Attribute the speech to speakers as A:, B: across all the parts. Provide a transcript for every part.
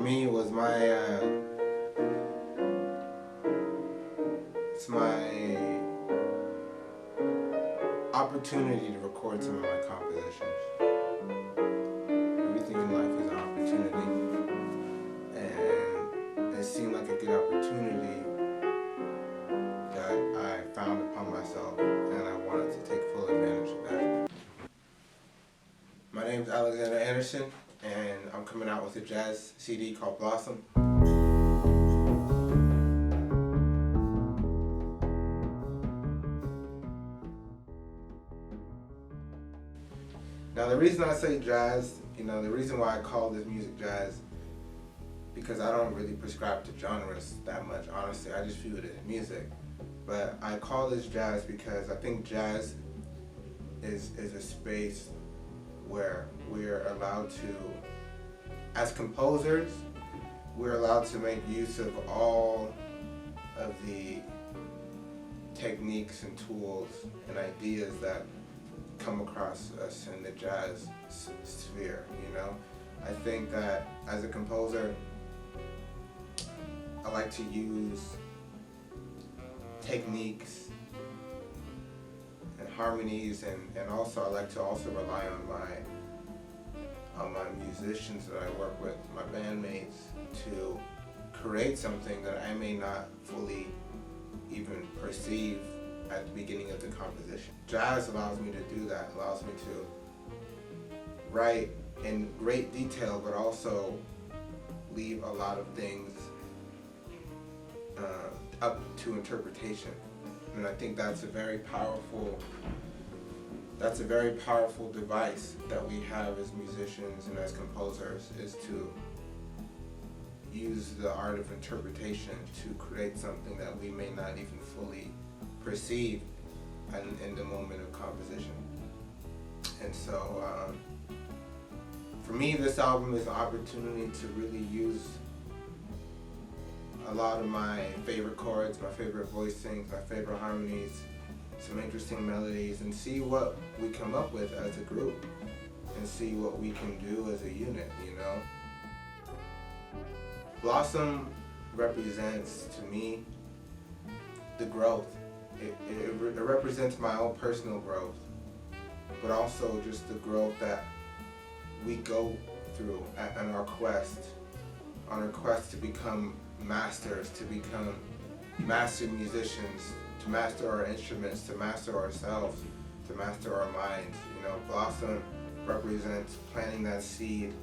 A: me was it's my opportunity to record some of my compositions. Everything in life is an opportunity, and it seemed like a good opportunity that I found upon myself, and I wanted to take full advantage of that. My name is Alexander Anderson, and I'm coming out with a jazz CD called Blossom. Now the reason I say jazz, the reason why I call this music jazz, because I don't really prescribe to genres that much, honestly. I just view it as music. But I call this jazz because I think jazz is a space where we're allowed to, as composers, we're allowed to make use of all of the techniques and tools and ideas that come across us in the jazz sphere, I think that as a composer, I like to use techniques and harmonies, and also I like to rely on my musicians that I work with, my bandmates, to create something that I may not fully even perceive at the beginning of the composition. Jazz allows me to do that, allows me to write in great detail, but also leave a lot of things up to interpretation. And I think that's a very powerful device that we have as musicians and as composers, is to use the art of interpretation to create something that we may not even fully perceive in the moment of composition. And so for me, this album is an opportunity to really use a lot of my favorite chords, my favorite voicings, my favorite harmonies, some interesting melodies, and see what we come up with as a group, and see what we can do as a unit, Blossom represents, to me, the growth. It represents my own personal growth, but also just the growth that we go through on our quest to become masters, to become master musicians, to master our instruments, to master ourselves, to master our minds. Blossom represents planting that seed,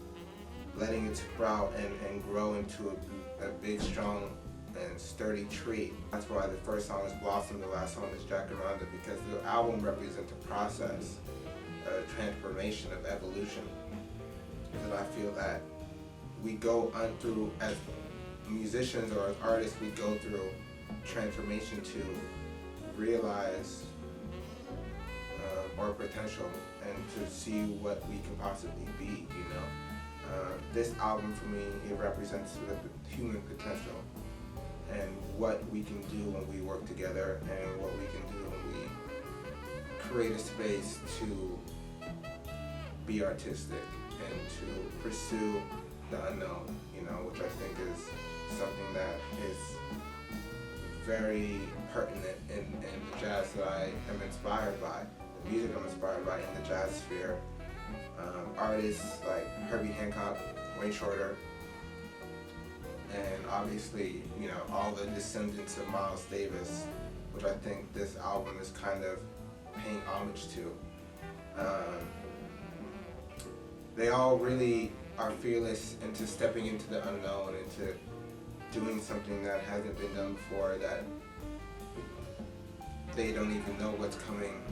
A: letting it sprout and grow into a big, strong, and sturdy tree. That's why the first song is Blossom, the last song is Jacaranda, because the album represents a process, a transformation, of evolution. Because I feel that we go through, as musicians or as artists, we go through transformation to realize our potential and to see what we can possibly be, This album for me, it represents the human potential and what we can do when we work together, and what we can do when we create a space to be artistic and to pursue the unknown, which I think is something that is very pertinent in the jazz that I am inspired by, the music I'm inspired by in the jazz sphere. Artists like Herbie Hancock, Wayne Shorter, and obviously, all the descendants of Miles Davis, which I think this album is kind of paying homage to. They all really are fearless into stepping into the unknown, into doing something that hasn't been done before, that they don't even know what's coming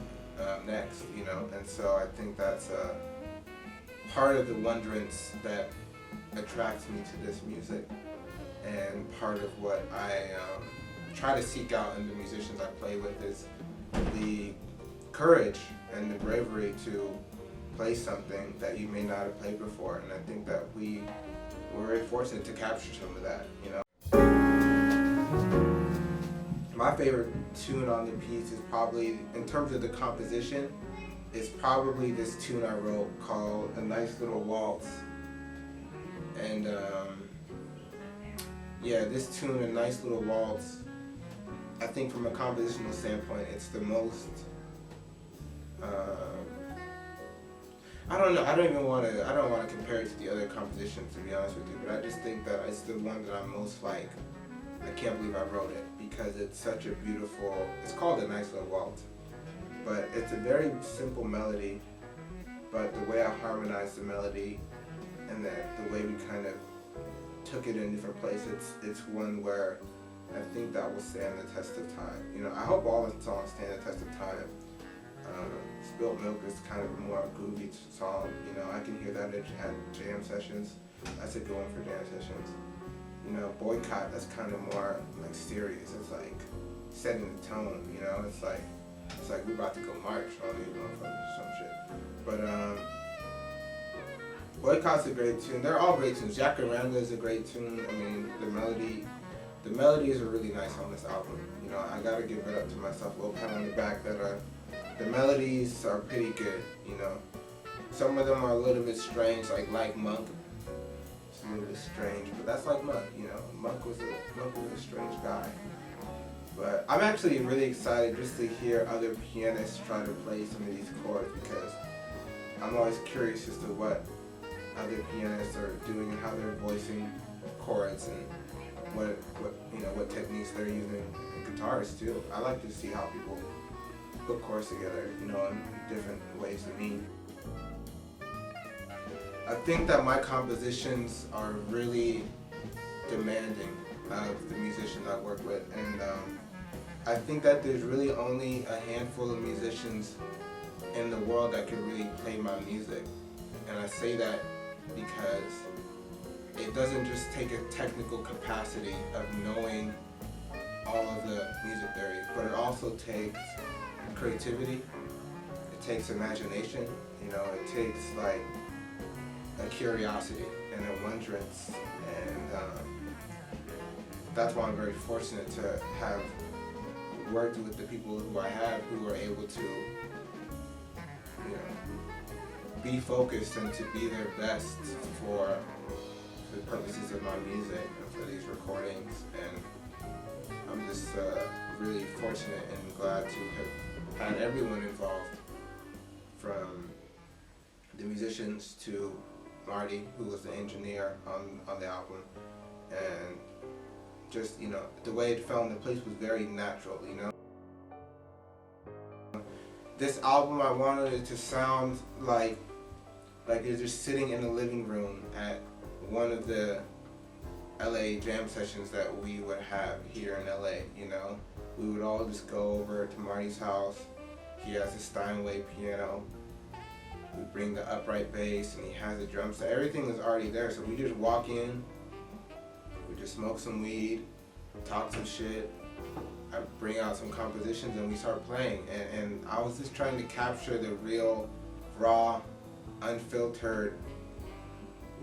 A: next, And so I think that's part of the wonderance that attracts me to this music, and part of what I try to seek out in the musicians I play with is the courage and the bravery to play something that you may not have played before. And I think that we're very fortunate to capture some of that, My favorite tune on the piece is probably, in terms of the composition, is probably this tune I wrote called A Nice Little Waltz. And yeah, this tune, A Nice Little Waltz, I think from a compositional standpoint, it's the most, I don't know, I don't want to compare it to the other compositions, to be honest with you, but I just think that it's the one that I'm most like, I can't believe I wrote it, because it's such a beautiful, it's called A Nice Little Waltz, but it's a very simple melody, but the way I harmonized the melody, and the way we kind of took it in different places, it's one where I think that will stand the test of time. You know, I hope all the songs stand the test of time. Spilt Milk is kind of a more groovy song. You know, I can hear that at jam sessions. That's a good one for jam sessions. You know, Boycott, that's kind of more like serious. It's like setting the tone. You know, it's like we're about to go march on these motherfuckers or some shit. But Boycott's a great tune. They're all great tunes. Jacaranda is a great tune. I mean, the melodies are really nice on this album. You know, I gotta give it up to myself, a little pat on the back that the melodies are pretty good. You know, some of them are a little bit strange, like Monk. It's a little bit strange, but that's like Monk. You know, Monk was a strange guy. But I'm actually really excited just to hear other pianists try to play some of these chords, because I'm always curious as to what other pianists are doing and how they're voicing chords and what techniques they're using. And guitarists too. I like to see how people put chords together, you know, in different ways than me. I think that my compositions are really demanding of the musicians I work with, and I think that there's really only a handful of musicians in the world that could really play my music. And I say that because it doesn't just take a technical capacity of knowing all of the music theory, but it also takes creativity, it takes imagination, you know, it takes like a curiosity and a wonderance, and that's why I'm very fortunate to have worked with the people who I have, who are able to, you know, be focused and to be their best for the purposes of my music and for these recordings. And I'm just really fortunate and glad to have had everyone involved, from the musicians to Marty, who was the engineer on the album, and just, you know, the way it fell into place was very natural, you know. This album, I wanted it to sound like you're just sitting in a living room at one of the LA jam sessions that we would have here in LA, you know. We would all just go over to Marty's house. He has a Steinway piano. We bring the upright bass, and he has a drum set. Everything is already there, so we just walk in, we just smoke some weed, talk some shit. I bring out some compositions and we start playing. And I was just trying to capture the real, raw, unfiltered,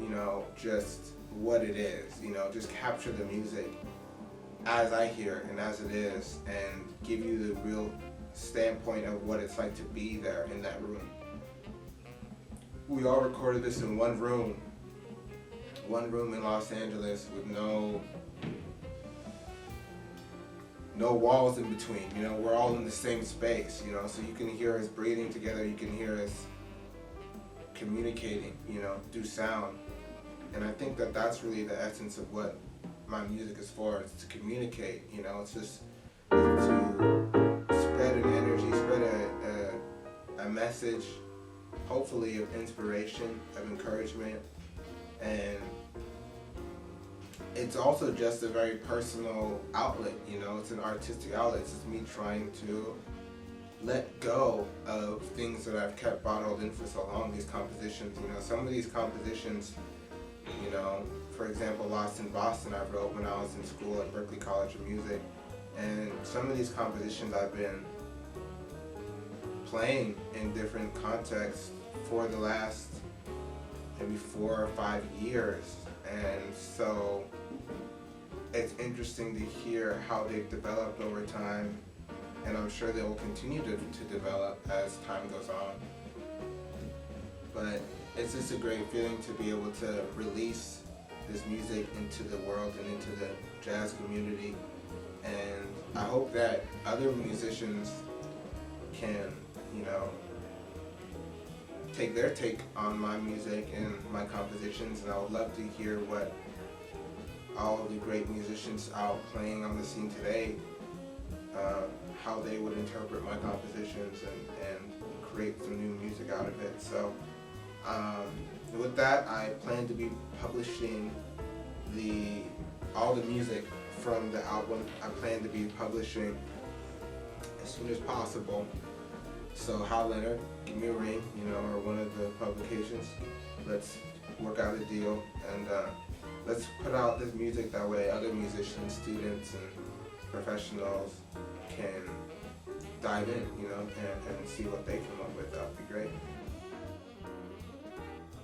A: you know, just what it is, you know, just capture the music as I hear it and as it is, and give you the real standpoint of what it's like to be there in that room. We all recorded this in one room in Los Angeles with no walls in between, you know, we're all in the same space, you know, so you can hear us breathing together, you can hear us communicating, you know, through sound. And I think that that's really the essence of what my music is for. It's to communicate, you know, it's just to spread an energy, spread a message, hopefully of inspiration, of encouragement, and it's also just a very personal outlet, you know, it's an artistic outlet. It's just me trying to let go of things that I've kept bottled in for so long, these compositions, you know. Some of these compositions, you know, for example, Lost in Boston, I wrote when I was in school at Berklee College of Music, and some of these compositions I've been playing in different contexts for the last maybe 4 or 5 years, and so it's interesting to hear how they've developed over time, and I'm sure they will continue to develop as time goes on. But it's just a great feeling to be able to release this music into the world and into the jazz community. And I hope that other musicians can, you know, take their take on my music and my compositions. And I would love to hear what all of the great musicians out playing on the scene today, how they would interpret my compositions and create some new music out of it. So with that, I plan to be publishing all the music from the album. I plan to be publishing as soon as possible. So holler at her, give me a ring, you know, or one of the publications. Let's work out a deal, and let's put out this music, that way other musicians, students, and professionals can dive in, you know, and see what they come up with. That would be great.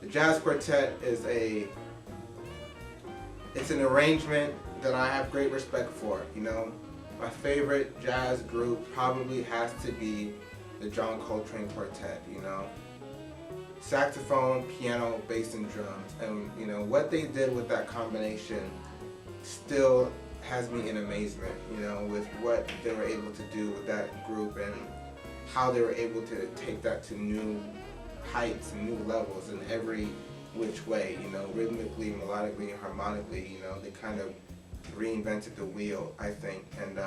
A: The Jazz Quartet is it's an arrangement that I have great respect for, you know. My favorite jazz group probably has to be the John Coltrane Quartet, you know. Saxophone, piano, bass, and drums. And, you know, what they did with that combination still has me in amazement, you know, with what they were able to do with that group and how they were able to take that to new heights and new levels in every which way, you know, rhythmically, melodically, and harmonically. You know, they kind of reinvented the wheel, I think. And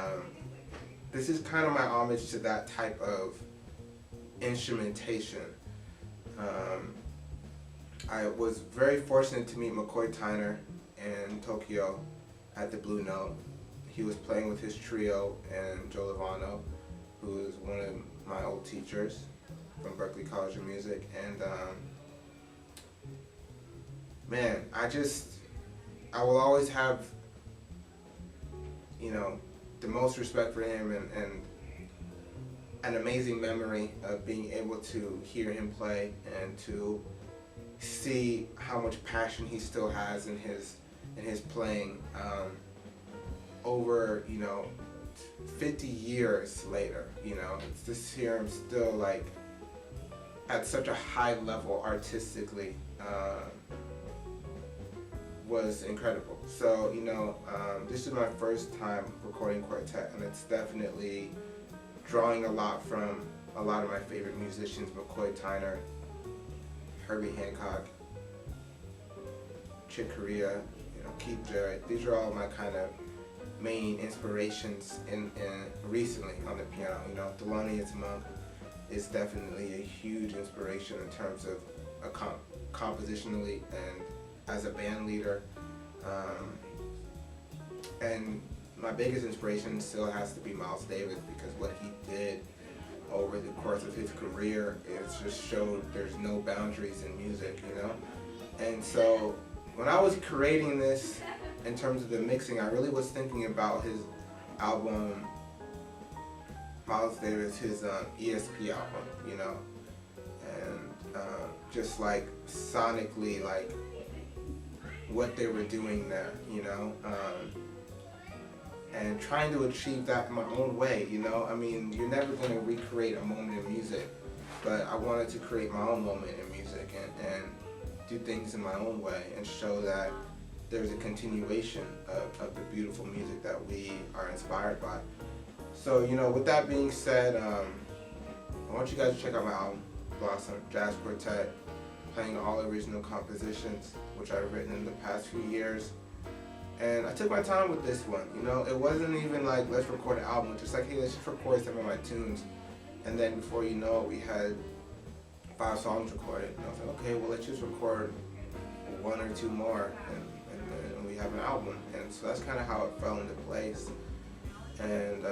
A: this is kind of my homage to that type of instrumentation. I was very fortunate to meet McCoy Tyner in Tokyo at the Blue Note. He was playing with his trio and Joe Lovano, who is one of my old teachers from Berklee College of Music. And man, I will always have, you know, the most respect for him and an amazing memory of being able to hear him play and to see how much passion he still has in his playing over, you know, 50 years later. You know, it's just hear him still like at such a high level artistically was incredible. So, you know, this is my first time recording quartet, and it's definitely drawing a lot from a lot of my favorite musicians: McCoy Tyner, Herbie Hancock, Chick Corea, you know, Keith Jarrett. These are all my kind of main inspirations in recently on the piano. You know, Thelonious Monk is definitely a huge inspiration in terms of compositionally and as a band leader. And my biggest inspiration still has to be Miles Davis, because what he did over the course of his career is just showed there's no boundaries in music, you know? And so when I was creating this in terms of the mixing, I really was thinking about his album, Miles Davis, his ESP album, you know? And just like sonically, like what they were doing there, you know? And trying to achieve that in my own way, you know? I mean, you're never going to recreate a moment in music, but I wanted to create my own moment in music and do things in my own way and show that there's a continuation of the beautiful music that we are inspired by. So, you know, with that being said, I want you guys to check out my album, Blossom, Jazz Quartet, playing all original compositions, which I've written in the past few years. And I took my time with this one, you know. It wasn't even like, let's record an album. Just like, hey, let's just record some of my tunes. And then before you know it, we had 5 songs recorded. And I was like, okay, well, let's just record 1 or 2 more, and we have an album. And so that's kind of how it fell into place. And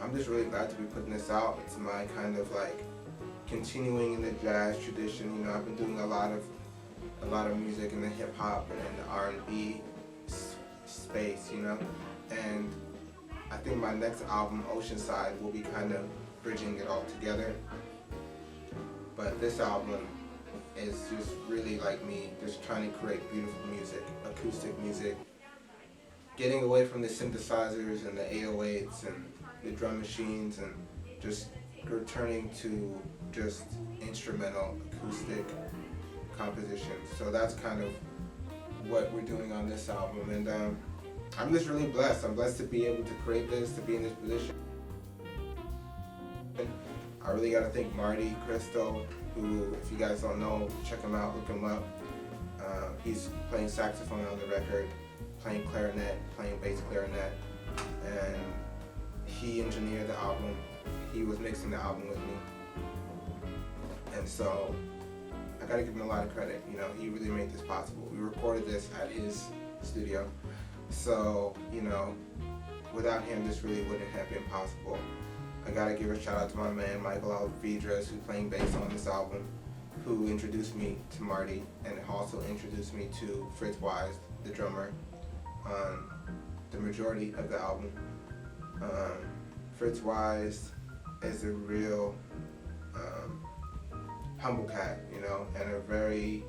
A: I'm just really glad to be putting this out. It's my kind of like continuing in the jazz tradition. You know, I've been doing a lot of music in the hip hop and in the R&B space, you know, and I think my next album, Oceanside, will be kind of bridging it all together. But this album is just really like me, just trying to create beautiful music, acoustic music, getting away from the synthesizers and the 808s and the drum machines, and just returning to just instrumental acoustic compositions. So that's kind of what we're doing on this album, and I'm just really blessed. I'm blessed to be able to create this, to be in this position. I really got to thank Marty Crystal, who, if you guys don't know, check him out, look him up. He's playing saxophone on the record, playing clarinet, playing bass clarinet, and he engineered the album. He was mixing the album with me, and so I gotta give him a lot of credit. You know, he really made this possible. We recorded this at his studio, so you know, without him, this really wouldn't have been possible. I gotta give a shout out to my man Michael Alvidres, who's playing bass on this album, who introduced me to Marty and also introduced me to Fritz Wise, the drummer, on the majority of the album. Fritz Wise is a real humble cat, you know, and a very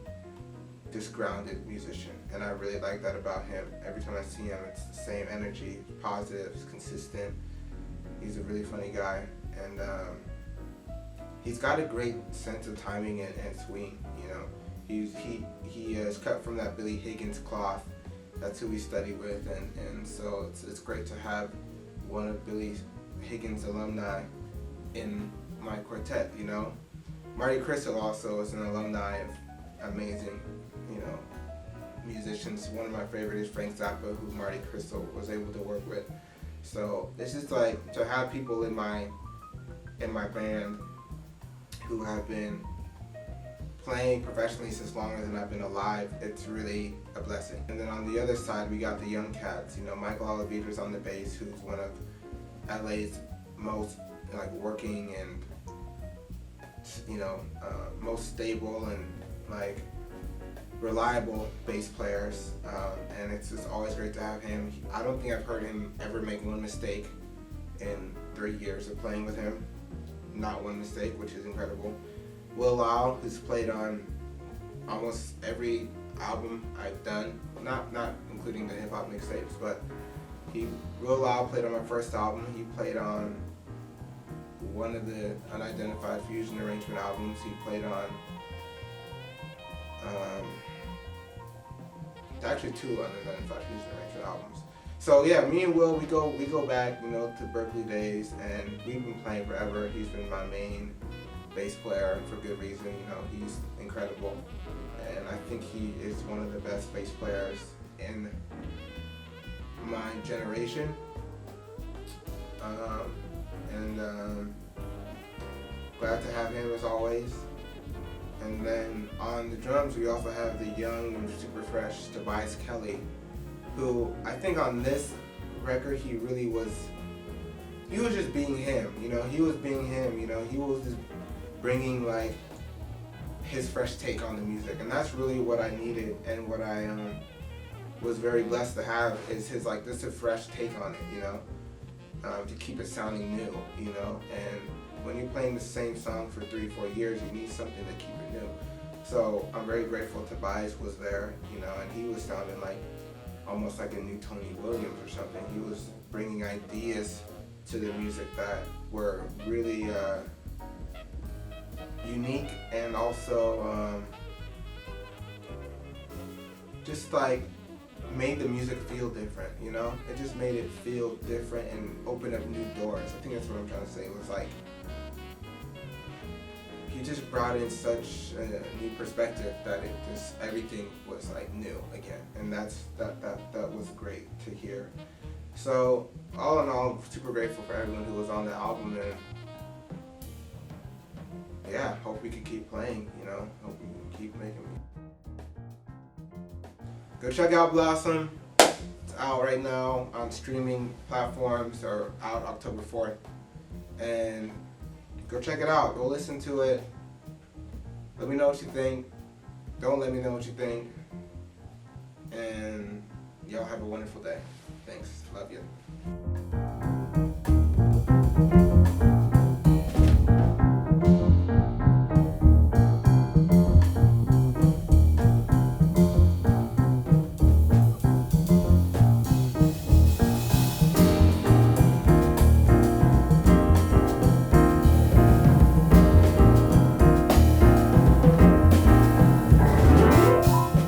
A: just grounded musician, and I really like that about him. Every time I see him, it's the same energy, positive, it's consistent. He's a really funny guy, and he's got a great sense of timing and swing. You know, he is cut from that Billy Higgins cloth. That's who we studied with, and so it's great to have one of Billy Higgins' alumni in my quartet. You know, Marty Crystal also is an alumni of amazing, you know, musicians. One of my favorites is Frank Zappa, who Marty Crystal was able to work with. So it's just like to have people in my band who have been playing professionally since longer than I've been alive. It's really a blessing. And then on the other side, we got the young cats. You know, Michael Alvidres on the bass, who's one of LA's most like working and most stable and like reliable bass players, and it's just always great to have him. I don't think I've heard him ever make one mistake in 3 years of playing with him. Not one mistake, which is incredible. Will Lyle, who's played on almost every album I've done, not including the hip hop mixtapes, but Will Lyle played on my first album. He played on one of the unidentified fusion arrangement albums. He played on actually 2 unidentified fusion arrangement albums. So yeah, me and Will, we go back, you know, to Berkeley days, and we've been playing forever. He's been my main bass player, and for good reason. You know, he's incredible, and I think he is one of the best bass players in my generation. Glad to have him as always. And then on the drums, we also have the young and super fresh Tobias Kelly, who I think on this record he was just being him. You know, he was being him. You know, he was just bringing like his fresh take on the music, and that's really what I needed, and what I was very blessed to have is his like just a fresh take on it. You know, to keep it sounding new. You know, and when you're playing the same song for 3-4 years, you need something to keep it new. So I'm very grateful Tobias was there, you know, and he was sounding like almost like a new Tony Williams or something. He was bringing ideas to the music that were really unique, and also just like made the music feel different, you know? It just made it feel different and opened up new doors. I think that's what I'm trying to say. It was like he just brought in such a new perspective that everything was like new again, and that was great to hear. So all in all, I'm super grateful for everyone who was on the album, and yeah, hope we can keep playing, you know, hope we can keep making music. Go check out Blossom. It's out right now on streaming platforms, or out October 4th. And go check it out. Go listen to it. Let me know what you think. Don't let me know what you think. And y'all have a wonderful day. Thanks. Love you.